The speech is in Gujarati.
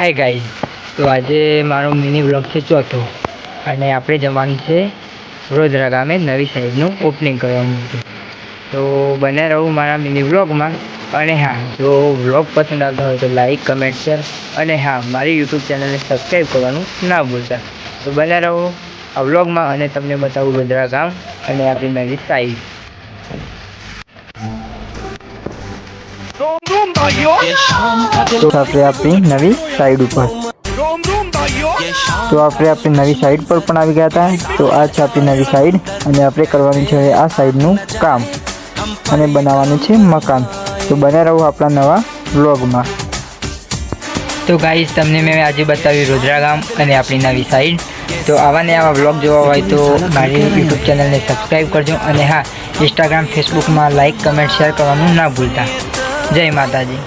હાય ગાઈઝ, તો આજે મારો મિની વ્લોગ છે ચોથો અને આપણે જવાનું છે વડોદરા ગામે નવી સાઈડનું ઓપનિંગ કરવાનું હતું. તો બને રહું મારા મિની વ્લોગમાં. અને હા, જો વ્લોગ પસંદ આવતો હોય તો લાઈક, કમેન્ટ, શેર અને હા, મારી યુટ્યુબ ચેનલને સબસ્ક્રાઈબ કરવાનું ના ભૂલતા. તો બને રહો આ વ્લોગમાં અને તમને બતાવું વડોદરા ગામ અને આપણી નવી સાઈડ. તો આપણે આપણી નવી સાઈડ ઉપર નવી સાઈડ પર પણ આવી ગયા હતા. તો આ છે આપણી નવી સાઈડ અને આપણે કરવાનું છે આ સાઈડનું કામ અને બનાવવાનું છે મકાન. તો બને રહો આપણા નવા વ્લોગમાં. તો ગાઈઝ, તમને મેં આજે બતાવ્યું વડોદરા ગામ અને આપણી નવી સાઈડ. તો આવા ને આવા વ્લોગ જોવા હોય તો મારી યુટ્યુબ ચેનલને સબસ્ક્રાઈબ કરજો અને હા, ઇન્સ્ટાગ્રામ, ફેસબુકમાં લાઈક, કમેન્ટ, શેર કરવાનું ના ભૂલતા. જય માતાજી.